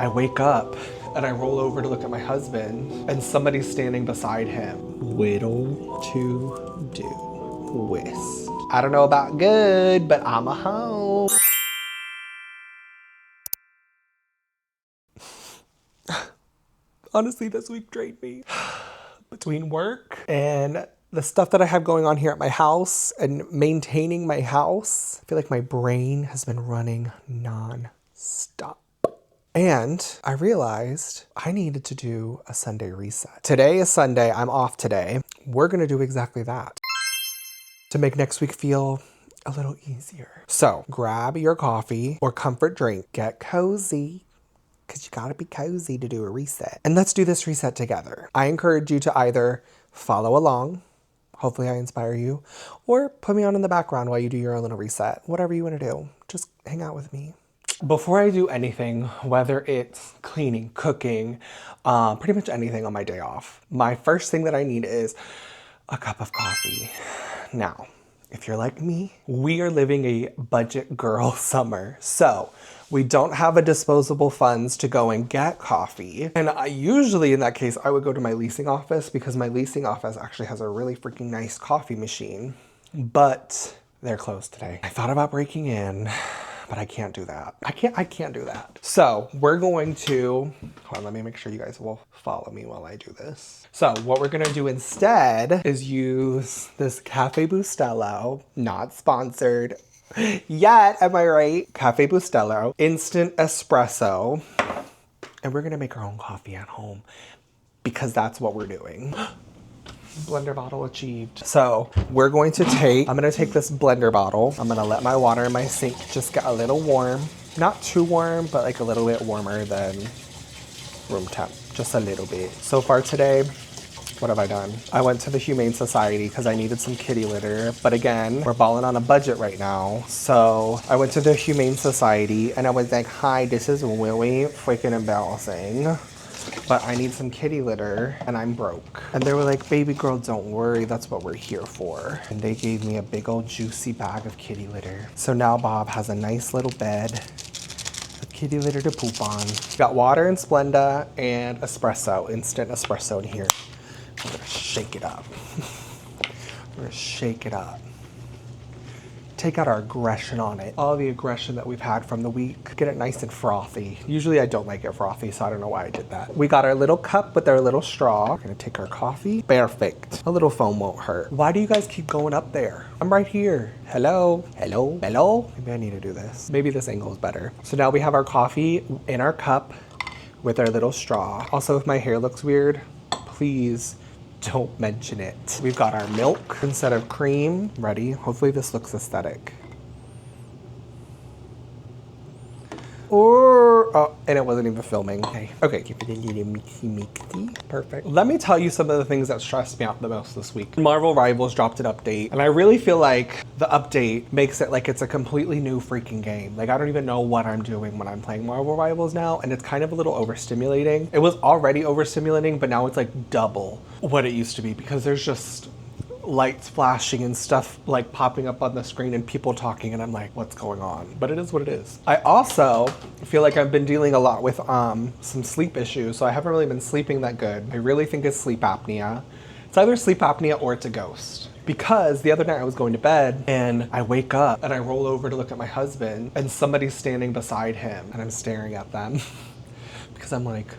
I wake up and I roll over to look at my husband and somebody's standing beside him. Whittle to do whisk. I don't know about good, but I'm a home. Honestly, this week drained me. Between work and the stuff that I have going on here at my house and maintaining my house, I feel like my brain has been running non-stop. And I realized I needed to do a Sunday reset. Today is Sunday. I'm off today. We're going to do exactly that to make next week feel a little easier. So grab your coffee or comfort drink, get cozy, because you gotta be cozy to do a reset. And let's do this reset together. I encourage you to either follow along, hopefully I inspire you, or put me on in the background while you do your own little reset. Whatever you wanna do, just hang out with me. Before I do anything, whether it's cleaning, cooking, pretty much anything on my day off, my first thing that I need is a cup of coffee. Now, if you're like me, we are living a budget girl summer. So we don't have a disposable funds to go and get coffee. And I usually, in that case, I would go to my leasing office because my leasing office actually has a really freaking nice coffee machine, but they're closed today. I thought about breaking in, but I can't do that. I can't do that. So we're going to, hold on, let me make sure you guys will follow me while I do this. So what we're gonna do instead is use this Caffè Bustelo, not sponsored yet, am I right? Caffè Bustelo, instant espresso. And we're gonna make our own coffee at home because that's what we're doing. Blender bottle achieved. So I'm gonna take this blender bottle. I'm gonna let my water in my sink just get a little warm. Not too warm, but like a little bit warmer than room temp, just a little bit. So far today, what have I done? I went to the Humane Society because I needed some kitty litter, but again, we're balling on a budget right now. So I went to the Humane Society and I was like, hi, this is really freaking embarrassing, but I need some kitty litter and I'm broke. And they were like, baby girl, don't worry, that's what we're here for. And they gave me a big old juicy bag of kitty litter. So now Bob has a nice little bed with kitty litter to poop on. Got water and Splenda and espresso, instant espresso in here. We're gonna shake it up. We're gonna shake it up. Take out our aggression on it. All the aggression that we've had from the week. Get it nice and frothy. Usually I don't like it frothy, so I don't know why I did that. We got our little cup with our little straw. We're gonna take our coffee. Perfect. A little foam won't hurt. Why do you guys keep going up there? I'm right here. Hello? Hello? Hello? Maybe I need to do this. Maybe this angle is better. So now we have our coffee in our cup with our little straw. Also, if my hair looks weird, please don't mention it. We've got our milk instead of cream. Ready? Hopefully this looks aesthetic. Oh, and it wasn't even filming. Okay, keep it a little mixy. Perfect. Let me tell you some of the things that stressed me out the most this week. Marvel Rivals dropped an update, and I really feel like the update makes it like it's a completely new freaking game. Like, I don't even know what I'm doing when I'm playing Marvel Rivals now, and it's kind of a little overstimulating. It was already overstimulating, but now it's like double what it used to be because there's just lights flashing and stuff like popping up on the screen and people talking, and I'm like, what's going on? But it is what it is. I also feel like I've been dealing a lot with some sleep issues, so I haven't really been sleeping that good. I really think it's sleep apnea. It's either sleep apnea or it's a ghost. Because the other night I was going to bed and I wake up and I roll over to look at my husband and somebody's standing beside him and I'm staring at them because I'm like,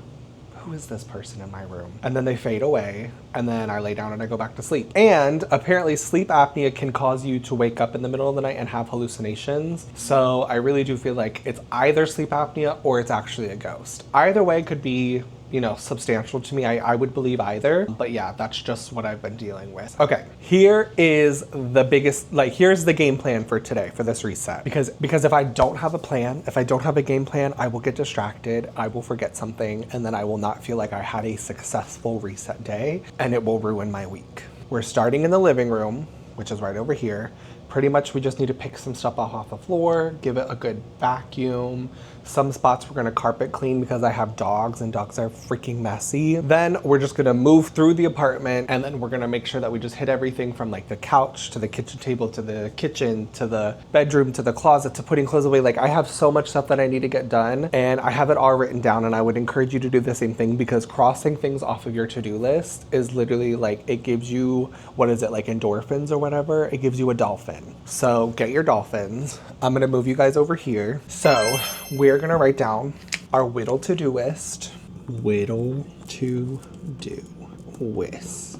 who is this person in my room? And then they fade away and then I lay down and I go back to sleep. And apparently sleep apnea can cause you to wake up in the middle of the night and have hallucinations. So I really do feel like it's either sleep apnea or it's actually a ghost. Either way could be, you know, substantial to me. I would believe either, but yeah, that's just what I've been dealing with. Okay, here is the biggest, like, here's the game plan for today, for this reset. Because if I don't have a plan, if I don't have a game plan, I will get distracted, I will forget something, and then I will not feel like I had a successful reset day, and it will ruin my week. We're starting in the living room, which is right over here. Pretty much we just need to pick some stuff off the floor, give it a good vacuum, Some spots we're gonna carpet clean because I have dogs and dogs are freaking messy. Then we're just gonna move through the apartment, and then we're gonna make sure that we just hit everything from like the couch to the kitchen table to the kitchen to the bedroom to the closet to putting clothes away. Like I have so much stuff that I need to get done, and I have it all written down, and I would encourage you to do the same thing, because crossing things off of your to-do list is literally like, it gives you, what is it, like endorphins or whatever? It gives you a dolphin. So get your dolphins. I'm gonna move you guys over here. So we're gonna write down our whittle to-do list. Whittle to-do list.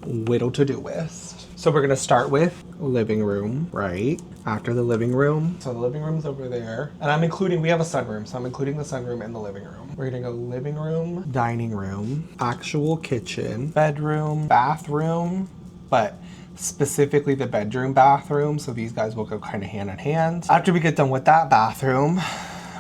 Whittle to-do list. So we're gonna start with living room, right? After the living room. So the living room's over there. And I'm including, we have a sunroom, so I'm including the sunroom in the living room. We're gonna go living room, dining room, actual kitchen, bedroom, bathroom, but specifically the bedroom bathroom. So these guys will go kind of hand in hand. After we get done with that bathroom,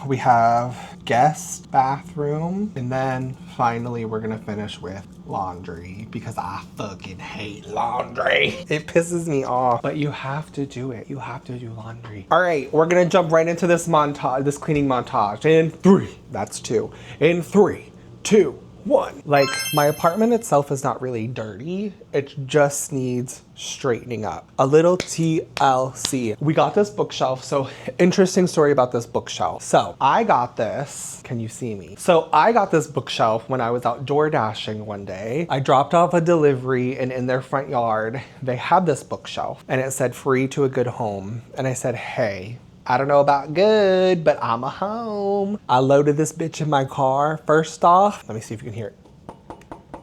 we have guest bathroom, and then finally we're gonna finish with laundry, because I fucking hate laundry. It pisses me off, but you have to do it. You have to do laundry. All right, we're gonna jump right into this montage, this cleaning montage in 3, that's 2, in 3, 2, 1. Like, my apartment itself is not really dirty. It just needs straightening up. A little TLC. We got this bookshelf. So interesting story about this bookshelf. So I got this, can you see me? So I got this bookshelf when I was out door dashing one day. I dropped off a delivery, and in their front yard, they had this bookshelf and it said free to a good home. And I said, hey, I don't know about good, but I'm a home. I loaded this bitch in my car. First off, let me see if you can hear it.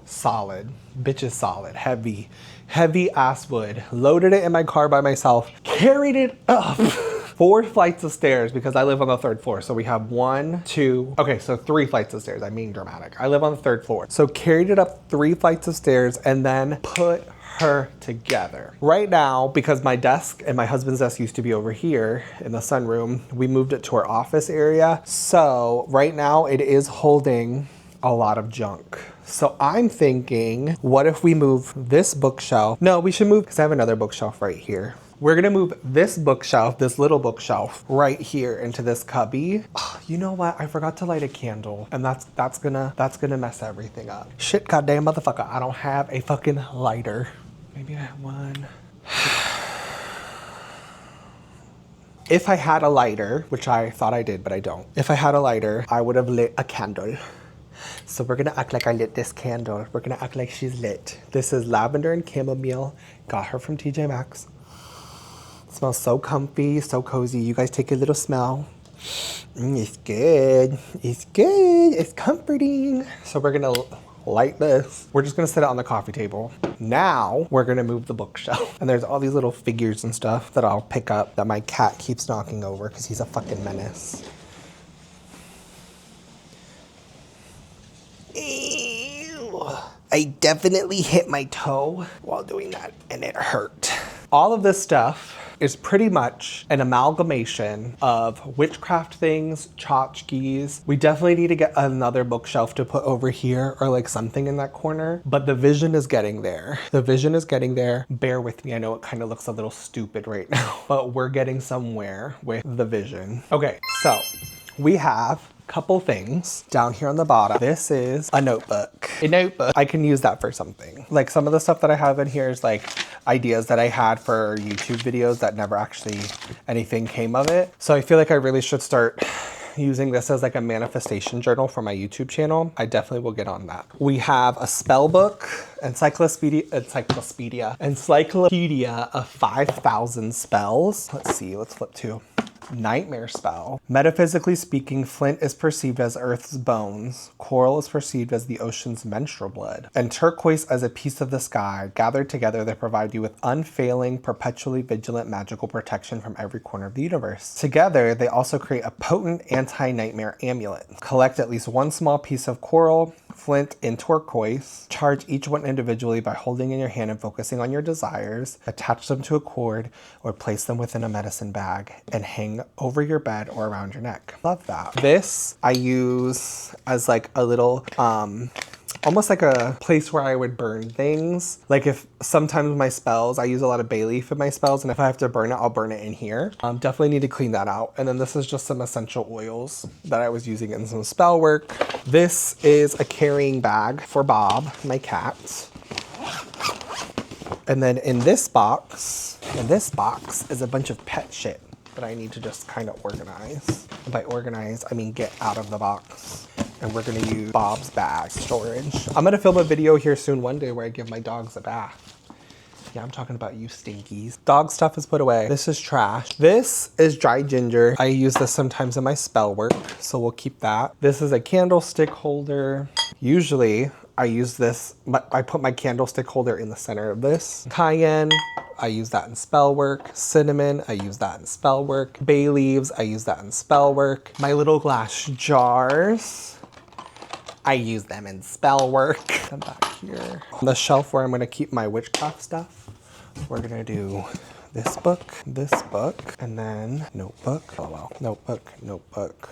Solid. Bitch is solid. Heavy. Heavy ass wood. Loaded it in my car by myself. Carried it up 4 flights of stairs, because I live on the 3rd floor. So we have 1, 2, okay, so 3 flights of stairs. I'm being dramatic. I live on the 3rd floor. So carried it up 3 flights of stairs and then put her together. Right now, because my desk and my husband's desk used to be over here in the sunroom, we moved it to our office area. So right now it is holding a lot of junk. So I'm thinking, what if we move this bookshelf? No, we should move, because I have another bookshelf right here. We're gonna move this bookshelf, this little bookshelf, right here into this cubby. Oh, you know what? I forgot to light a candle, and that's gonna mess everything up. Shit, goddamn motherfucker! I don't have a fucking lighter. Maybe I have one. If I had a lighter, which I thought I did, but I don't. If I had a lighter, I would have lit a candle. So we're gonna act like I lit this candle. We're gonna act like she's lit. This is lavender and chamomile. Got her from TJ Maxx. Smells so comfy, so cozy. You guys take a little smell. It's good. It's good. It's comforting. So we're gonna light this. We're just gonna set it on the coffee table. Now we're gonna move the bookshelf. And there's all these little figures and stuff that I'll pick up that my cat keeps knocking over because he's a fucking menace. Ew. I definitely hit my toe while doing that, and it hurt. All of this stuff is pretty much an amalgamation of witchcraft things, tchotchkes. We definitely need to get another bookshelf to put over here, or like something in that corner, but the vision is getting there. The vision is getting there. Bear with me. I know it kind of looks a little stupid right now, but we're getting somewhere with the vision. Okay, so we have couple things down here on the bottom. This is a notebook. A notebook. I can use that for something. Like some of the stuff that I have in here is like ideas that I had for YouTube videos that never actually anything came of it. So I feel like I really should start using this as like a manifestation journal for my YouTube channel. I definitely will get on that. We have a spell book, encyclopedia of 5,000 spells. Let's see, let's flip to nightmare spell. Metaphysically speaking, flint is perceived as Earth's bones, coral is perceived as the ocean's menstrual blood, and turquoise as a piece of the sky. Gathered together, they provide you with unfailing, perpetually vigilant magical protection from every corner of the universe. Together, they also create a potent anti-nightmare amulet. Collect at least one small piece of coral, flint, and turquoise. Charge each one individually by holding in your hand and focusing on your desires. Attach them to a cord or place them within a medicine bag and hang over your bed or around your neck. Love that. This I use as like a little almost like a place where I would burn things. Like if sometimes my spells, I use a lot of bay leaf in my spells, and if I have to burn it, I'll burn it in here. Definitely need to clean that out. And then this is just some essential oils that I was using in some spell work. This is a carrying bag for Bob, my cat. And then in this box is a bunch of pet shit that I need to just kind of organize. And by organize, I mean get out of the box. And we're gonna use Bob's bag storage. I'm gonna film a video here soon one day where I give my dogs a bath. Yeah, I'm talking about you stinkies. Dog stuff is put away. This is trash. This is dried ginger. I use this sometimes in my spell work, so we'll keep that. This is a candlestick holder. Usually I use this, I put my candlestick holder in the center of this. Cayenne, I use that in spell work. Cinnamon, I use that in spell work. Bay leaves, I use that in spell work. My little glass jars, I use them in spell work. Come back here. On the shelf where I'm gonna keep my witchcraft stuff, we're gonna do this book, and then notebook. Oh well, notebook.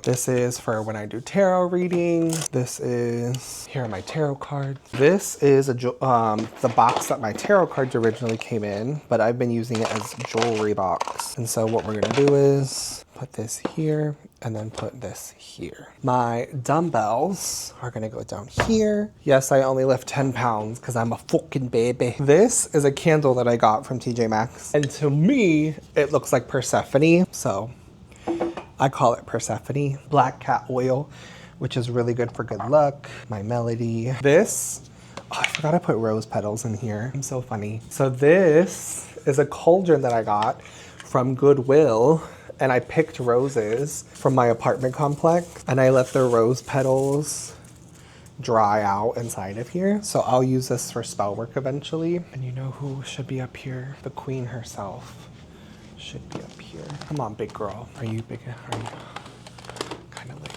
This is for when I do tarot reading. This is, here are my tarot cards. This is the box that my tarot cards originally came in, but I've been using it as a jewelry box. And so what we're gonna do is put this here and then put this here. My dumbbells are gonna go down here. Yes, I only lift 10 pounds because I'm a fucking baby. This is a candle that I got from TJ Maxx. And to me, it looks like Persephone, so I call it Persephone. Black cat oil, which is really good for good luck. My melody. This, oh, I forgot to put rose petals in here. I'm so funny. So this is a cauldron that I got from Goodwill, and I picked roses from my apartment complex, and I let the rose petals dry out inside of here. So I'll use this for spell work eventually. And you know who should be up here? The queen herself should be up here. Come on, big girl. Are you big? Are you kind of like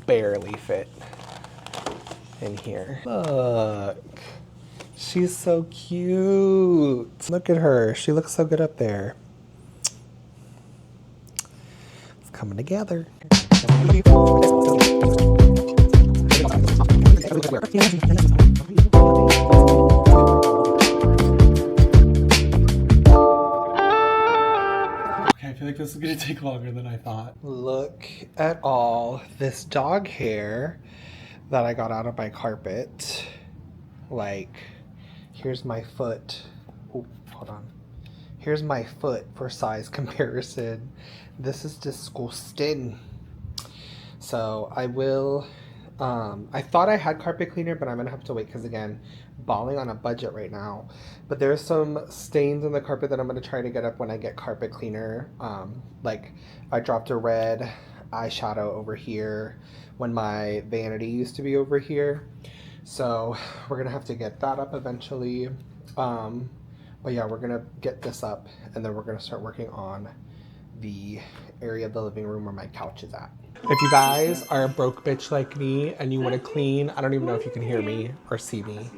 barely fit in here? Look, she's so cute. Look at her. She looks so good up there. It's coming together. I feel like this is gonna take longer than I thought. Look at all this dog hair that I got out of my carpet. Like, here's my foot. Oh, hold on. Here's my foot for size comparison. This is disgusting. So I will, I thought I had carpet cleaner, but I'm gonna have to wait because again, balling on a budget right now. But there's some stains in the carpet that I'm gonna try to get up when I get carpet cleaner. Like I dropped a red eyeshadow over here when my vanity used to be over here. So we're gonna have to get that up eventually. But yeah, we're gonna get this up and then we're gonna start working on the area of the living room where my couch is at. If you guys are a broke bitch like me and you want to clean, I don't even know if you can hear me or see me.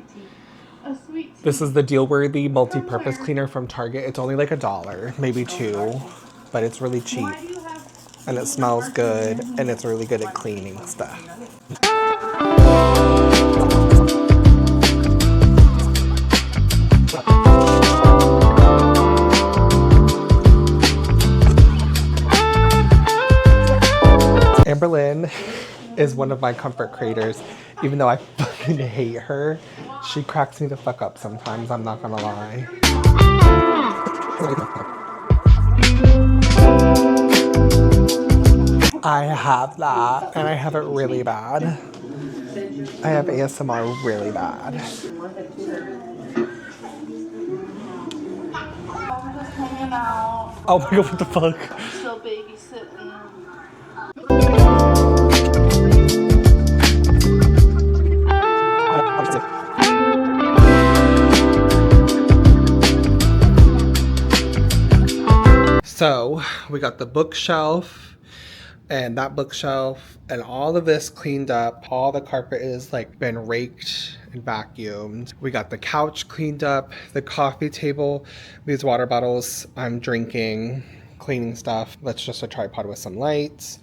This is the Dealworthy multi-purpose cleaner from Target. It's only like $1, maybe $2, but it's really cheap and it smells good and it's really good at cleaning stuff. Amberlynn is one of my comfort creators. Even though I fucking hate her, she cracks me the fuck up sometimes, I'm not gonna lie. I have that, and I have it really bad. I have ASMR really bad. Oh my god, what the fuck? Still babysitting. So we got the bookshelf and that bookshelf and all of this cleaned up. All the carpet is like been raked and vacuumed. We got the couch cleaned up, the coffee table, these water bottles I'm drinking, cleaning stuff. That's just a tripod with some lights.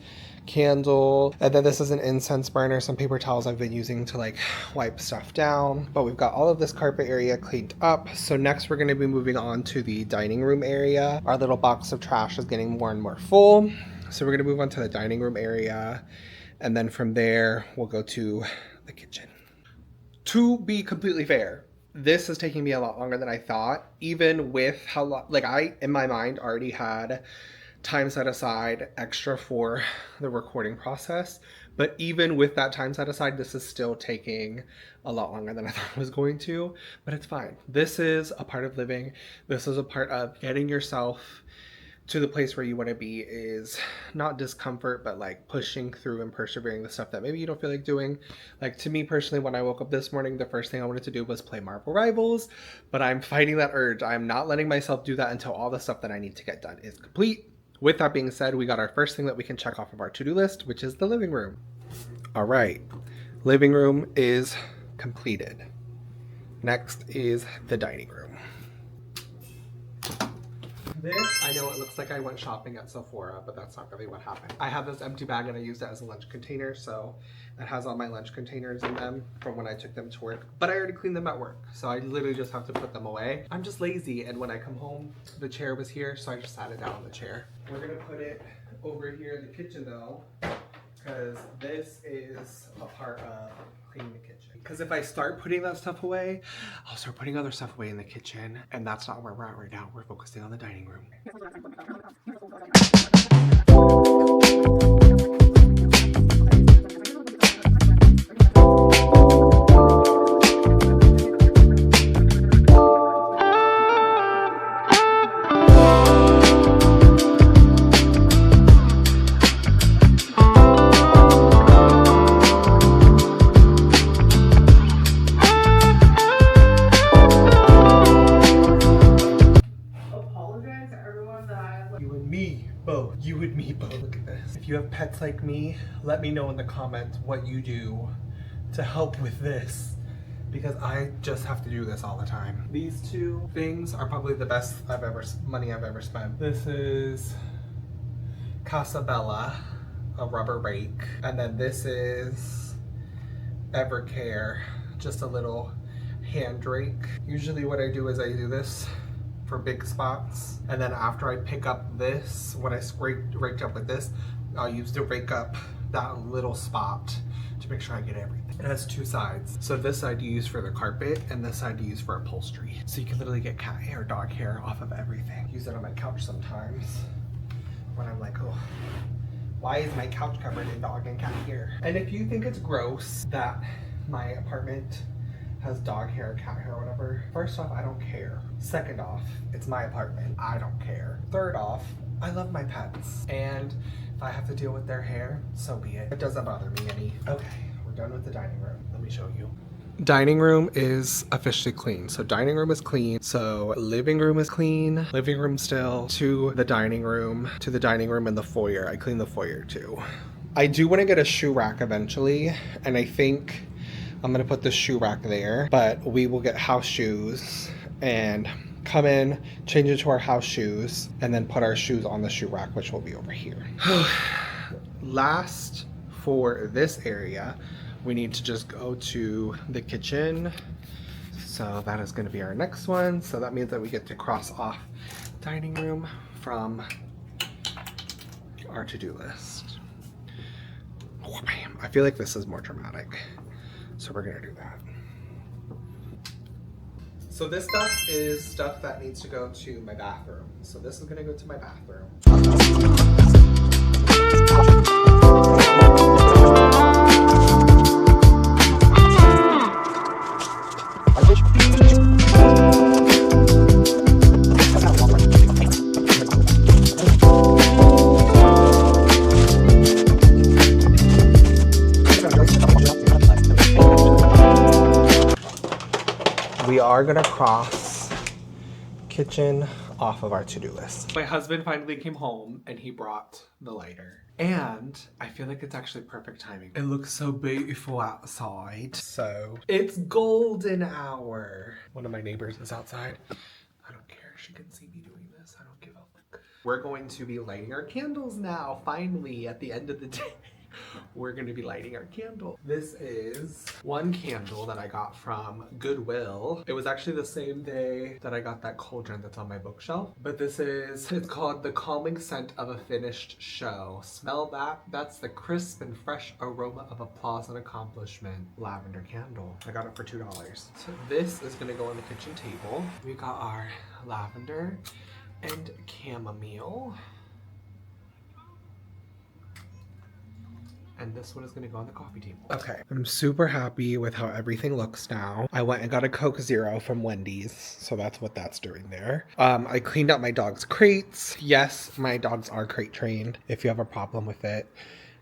candle. And then this is an incense burner, some paper towels I've been using to like wipe stuff down. But we've got all of this carpet area cleaned up. So next we're going to be moving on to the dining room area. Our little box of trash is getting more and more full. So we're going to move on to the dining room area. And then from there, we'll go to the kitchen. To be completely fair, this is taking me a lot longer than I thought, even with how long, like I, in my mind, already had time set aside extra for the recording process. But even with that time set aside, this is still taking a lot longer than I thought it was going to, but it's fine. This is a part of living. This is a part of getting yourself to the place where you want to be, is not discomfort, but like pushing through and persevering the stuff that maybe you don't feel like doing. Like to me personally, when I woke up this morning, the first thing I wanted to do was play Marvel Rivals, but I'm fighting that urge. I'm not letting myself do that until all the stuff that I need to get done is complete. With that being said, we got our first thing that we can check off of our to-do list, which is the living room. All right, living room is completed. Next is the dining room. This, I know it looks like I went shopping at Sephora, but that's not really what happened. I have this empty bag and I used it as a lunch container, so it has all my lunch containers in them from when I took them to work. But I already cleaned them at work, so I literally just have to put them away. I'm just lazy, and when I come home, the chair was here, so I just sat it down on the chair. We're gonna put it over here in the kitchen though, because this is a part of cleaning the kitchen. Because if I start putting that stuff away, I'll start putting other stuff away in the kitchen, and that's not where we're at right now. We're focusing on the dining room. You and me both. Look at this. If you have pets like me, let me know in the comments what you do to help with this, because I just have to do this all the time. These two things are probably the best money I've ever spent. This is Casabella, a rubber rake, and then this is Evercare, just a little hand rake. Usually what I do is I do this for big spots, and then after I pick up this, when I raked up with this, I'll use to rake up that little spot to make sure I get everything. It has two sides, so this side you use for the carpet and this side you use for upholstery, so you can literally get cat hair, dog hair off of everything. Use it on my couch sometimes when I'm like, oh, why is my couch covered in dog and cat hair? And if you think it's gross that my apartment has dog hair, cat hair, whatever, first off, I don't care. Second off, it's my apartment. I don't care. Third off, I love my pets, and if I have to deal with their hair, so be it. It doesn't bother me any. Okay, we're done with the dining room. Let me show you. Dining room is officially clean. So dining room is clean. So living room is clean. Living room still. To the dining room and the foyer. I cleaned the foyer too. I do want to get a shoe rack eventually, and I think I'm gonna put the shoe rack there, but we will get house shoes and come in, change it to our house shoes, and then put our shoes on the shoe rack, which will be over here. Last, for this area, we need to just go to the kitchen. So that is gonna be our next one. So that means that we get to cross off dining room from our to-do list. Oh, man, I feel like this is more dramatic. So we're gonna do that. So this stuff is stuff that needs to go to my bathroom. So this is gonna go to my bathroom. We are gonna cross kitchen off of our to-do list. My husband finally came home and he brought the lighter. And I feel like it's actually perfect timing. It looks so beautiful outside. So it's golden hour. One of my neighbors is outside. I don't care. She can see me doing this. I don't give a fuck. We're going to be lighting our candles now, finally, at the end of the day. We're gonna be lighting our candle. This is one candle that I got from Goodwill. It was actually the same day that I got that cauldron that's on my bookshelf. But it's called The Calming Scent of a Finished Show. Smell that? That's the crisp and fresh aroma of applause and accomplishment. Lavender candle. I got it for $2. So this is gonna go on the kitchen table. We got our lavender and chamomile. And this one is gonna go on the coffee table. Okay, I'm super happy with how everything looks now. I went and got a Coke Zero from Wendy's, so that's what that's doing there. I cleaned out my dog's crates. Yes, my dogs are crate trained. If you have a problem with it,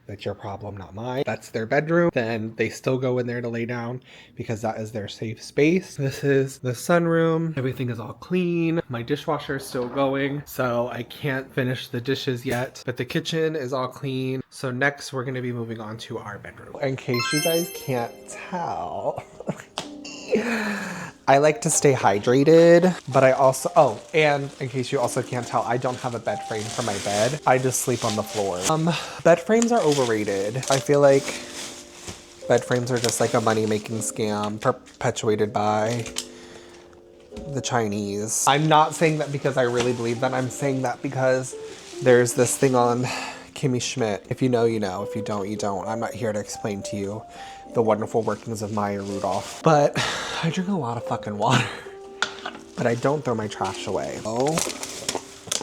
that's your problem, not mine. That's their bedroom. Then they still go in there to lay down because that is their safe space. This is the sunroom. Everything is all clean. My dishwasher is still going, so I can't finish the dishes yet, but the kitchen is all clean. So next we're gonna be moving on to our bedroom. In case you guys can't tell, I like to stay hydrated, but I also, oh, and in case you also can't tell, I don't have a bed frame for my bed. I just sleep on the floor. Bed frames are overrated. I feel like bed frames are just like a money-making scam perpetuated by the Chinese. I'm not saying that because I really believe that. I'm saying that because there's this thing on Kimmy Schmidt. If you know, you know. If you don't, you don't. I'm not here to explain to you the wonderful workings of Maya Rudolph. But I drink a lot of fucking water. But I don't throw my trash away. Oh,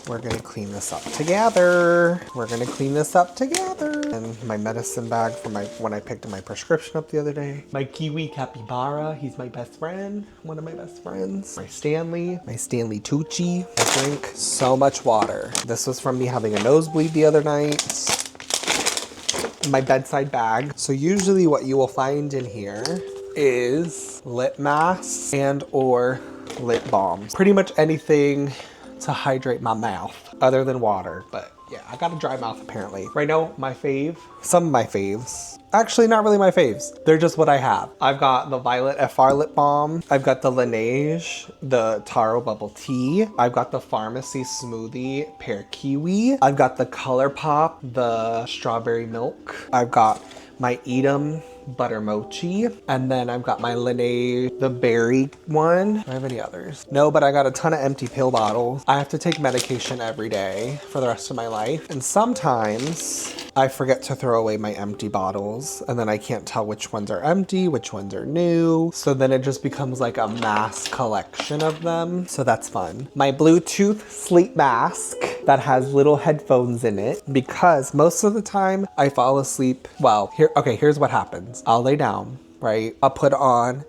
we're gonna clean this up together. We're gonna clean this up together. And my medicine bag from when I picked up my prescription up the other day. My Kiwi capybara, he's my best friend. One of my best friends. My Stanley Tucci. I drink so much water. This was from me having a nosebleed the other night. My bedside bag. So usually what you will find in here is lip masks and or lip balms. Pretty much anything to hydrate my mouth other than water, but yeah, I got a dry mouth apparently. Right now, some of my faves, actually not really my faves, they're just what I have. I've got the Violet FR lip balm. I've got the Laneige, the Taro bubble tea. I've got the Pharmacy smoothie pear kiwi. I've got the ColourPop, the strawberry milk. I've got my Edam butter mochi, and then I've got my Laneige, the berry one. Do I have any others? No, but I got a ton of empty pill bottles. I have to take medication every day for the rest of my life, and sometimes I forget to throw away my empty bottles, and then I can't tell which ones are empty, which ones are new, so then it just becomes like a mass collection of them, so that's fun. My Bluetooth sleep mask that has little headphones in it, because most of the time I fall asleep, well, here's what happens. I'll lay down, right? I'll put on,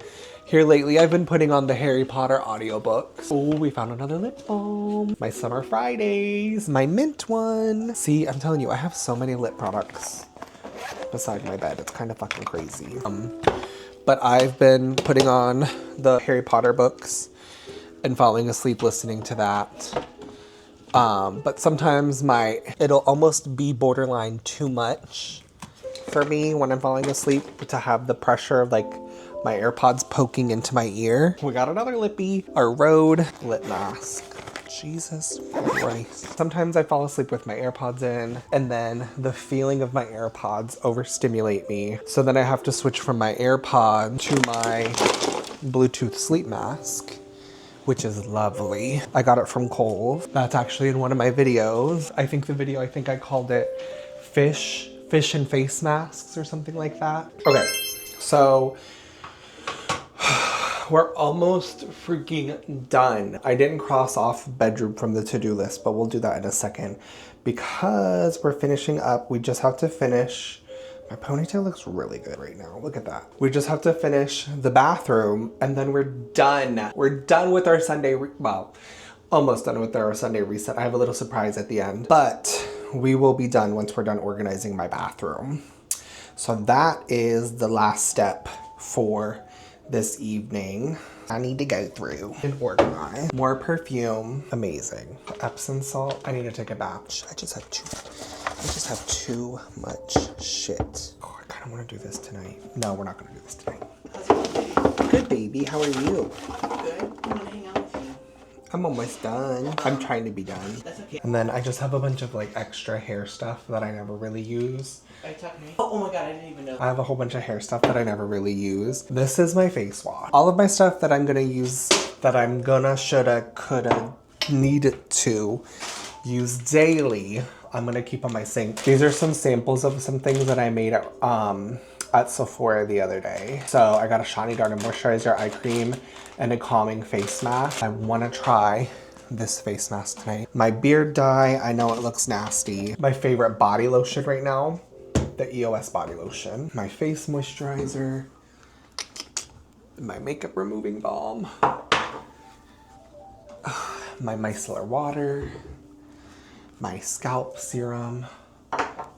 here lately I've been putting on the Harry Potter audiobooks. Oh, we found another lip balm. My Summer Fridays, my mint one. See, I'm telling you, I have so many lip products beside my bed. It's kind of fucking crazy. But I've been putting on the Harry Potter books and falling asleep listening to that. But sometimes it'll almost be borderline too much for me when I'm falling asleep to have the pressure of like my AirPods poking into my ear. We got another lippy, our Rhode lip mask. Jesus Christ. Sometimes I fall asleep with my AirPods in, and then the feeling of my AirPods overstimulate me. So then I have to switch from my AirPod to my Bluetooth sleep mask, which is lovely. I got it from Kohl's. That's actually in one of my videos. I think I called it fish and face masks or something like that. Okay, so we're almost freaking done. I didn't cross off bedroom from the to-do list, but we'll do that in a second because we're finishing up. We just have to finish. My ponytail looks really good right now. Look at that. We just have to finish the bathroom and then we're done. We're done with our Sunday, almost done with our Sunday reset. I have a little surprise at the end, but we will be done once we're done organizing my bathroom. So that is the last step for this evening. I need to go through and organize. More perfume. Amazing. Epsom salt. I need to take a bath. I just have too much shit. Oh, I kind of want to do this tonight. No, we're not going to do this tonight. Good, baby. How are you? Good. I want to hang out with you. I'm almost done. I'm trying to be done. That's okay. And then I just have a bunch of like extra hair stuff that I never really use. Are you talking to me? Oh my god, I didn't even know. I have a whole bunch of hair stuff that I never really use. This is my face wash. All of my stuff that I'm gonna use, that I'm gonna, shoulda, coulda, needed to use daily, I'm gonna keep on my sink. These are some samples of some things that I made at Sephora the other day. So I got a Shani Darna moisturizer, eye cream, and a calming face mask. I wanna try this face mask tonight. My beard dye, I know it looks nasty. My favorite body lotion right now, the EOS body lotion. My face moisturizer, my makeup removing balm, my micellar water, my scalp serum.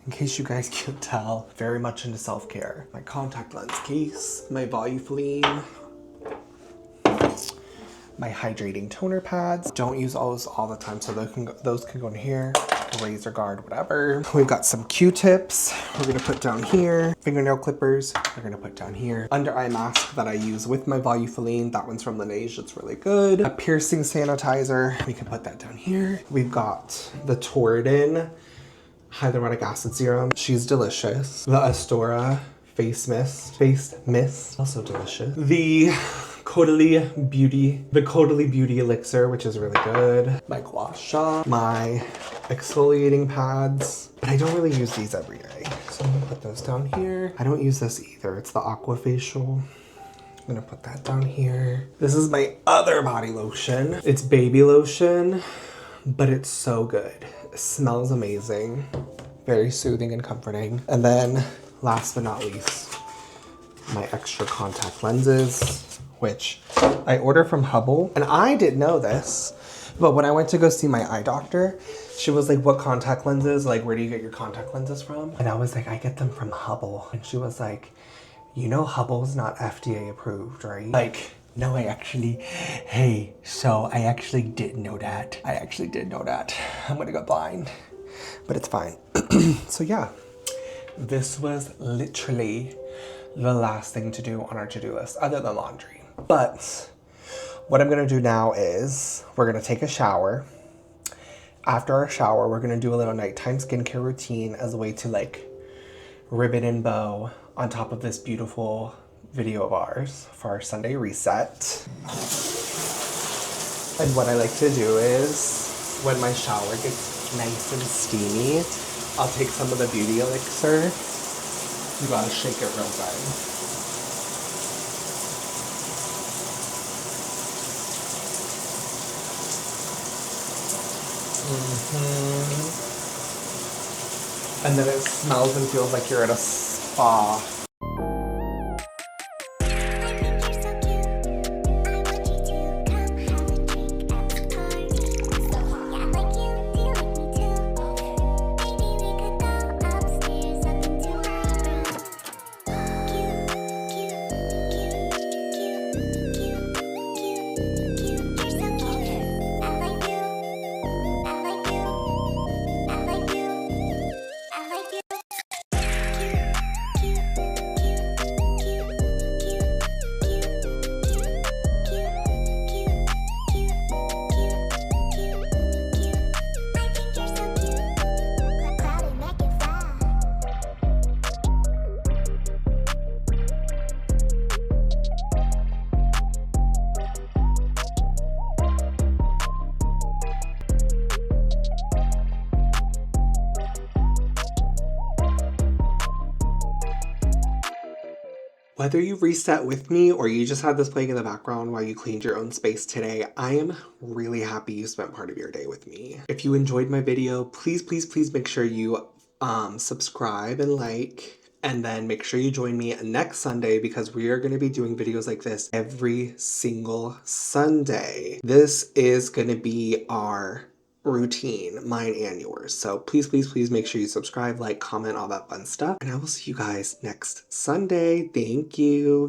In case you guys can't tell, very much into self-care. My contact lens case, my Volufiline, my hydrating toner pads. Don't use those all the time, so those can go in here. Razor guard, whatever. We've got some Q-tips we're gonna put down here. Fingernail clippers we're gonna put down here. Under eye mask that I use with my Volufiline. That one's from Laneige, it's really good. A piercing sanitizer, we can put that down here. We've got the Toradin hyaluronic acid serum. She's delicious. The Astora face mist, also delicious. The Caudalie Beauty Elixir, which is really good. My gua sha, my exfoliating pads, but I don't really use these every day. So I'm gonna put those down here. I don't use this either. It's the Aquafacial. I'm gonna put that down here. This is my other body lotion. It's baby lotion, but it's so good. It smells amazing. Very soothing and comforting. And then last but not least, my extra contact lenses, which I order from Hubble. And I didn't know this, but when I went to go see my eye doctor, she was like, what contact lenses? Like, where do you get your contact lenses from? And I was like, I get them from Hubble. And she was like, you know Hubble's not FDA approved, right? Like, no, I actually didn't know that. I actually did know that. I'm gonna go blind, but it's fine. So yeah, this was literally the last thing to do on our to-do list other than laundry. But what I'm gonna do now is we're gonna take a shower. After our shower, we're gonna do a little nighttime skincare routine as a way to like ribbon and bow on top of this beautiful video of ours for our Sunday reset. And what I like to do is when my shower gets nice and steamy, I'll take some of the beauty elixir. You gotta shake it real good. And then it smells and feels like you're at a spa. Whether you reset with me or you just had this playing in the background while you cleaned your own space today, I am really happy you spent part of your day with me. If you enjoyed my video, please, please, please make sure you subscribe and like, and then make sure you join me next Sunday because we are going to be doing videos like this every single Sunday. This is going to be our routine, mine and yours. So please, please, please make sure you subscribe, like, comment, all that fun stuff. And I will see you guys next Sunday. Thank you.